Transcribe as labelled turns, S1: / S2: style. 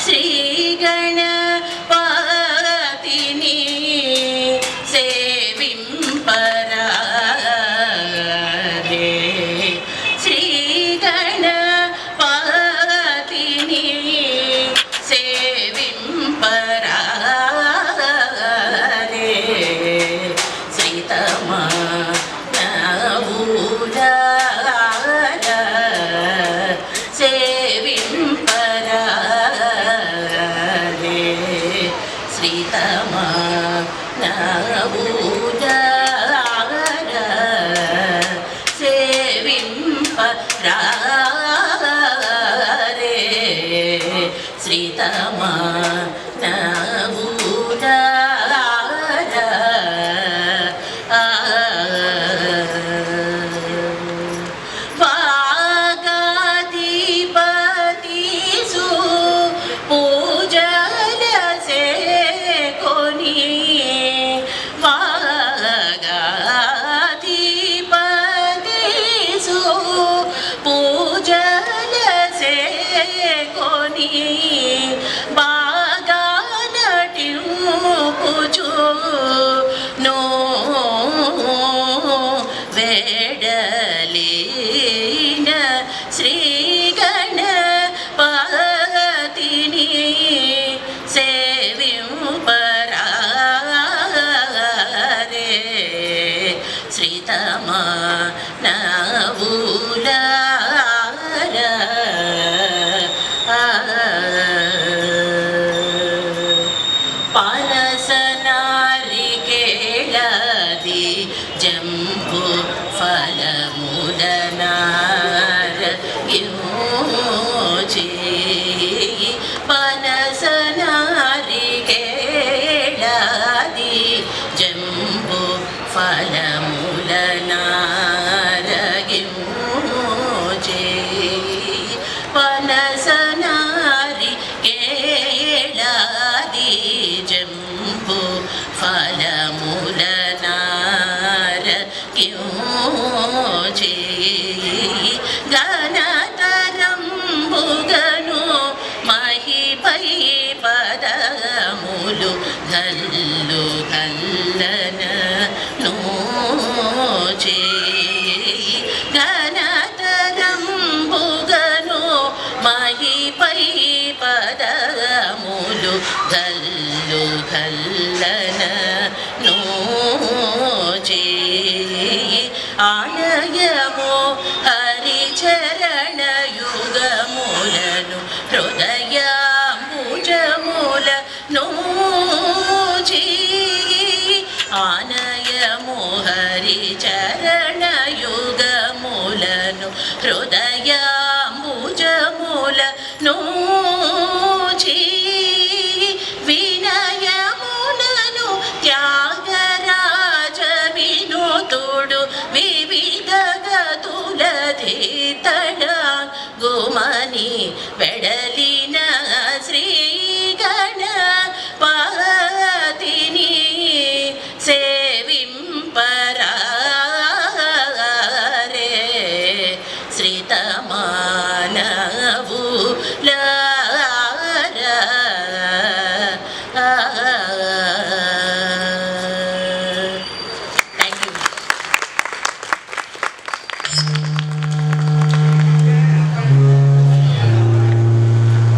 S1: శ్రీ గణపతిని సేవింపరారే శ్రీ గణపతిని సేవింపరారే శ్రీతమా శ్రీతమా నవూజార సేవింపరారే శ్రీతమా నవూజార వాగాధిపతిసు పూజల సేకొని వాగాధిపతిసు పూజల సేకొని బాగా నటింపుచు నో వేడలీన శ్రీ గణపతిని సేవింపరారే శ్రీతమా నవూలార పానసనారికేళది జంబు ఫలములనార పనసనారికేళది జంబు ఫలములనారగిమోచే పనసనారికేళది జంబు ఫలములనారగిమోచే ఘనతరంబుగను మహిపై పదములు గల్లు గల్లన నోచే ఘనతరంబుగను మహిపై పదములు గల్లు గల్లన నోచే ఆలయమో హరిచరణ యుగములను హృదయముజముల నోచి ఆనయము హరిచరణ యుగములను హృదయముజముల నోచి వినయములను త్యాగరాజ వినుతుడు వివిధ గతులధితడ గుమని వెడలిన శ్రీ గణపతిని సేవింపరారే శ్రీతమా నవూలార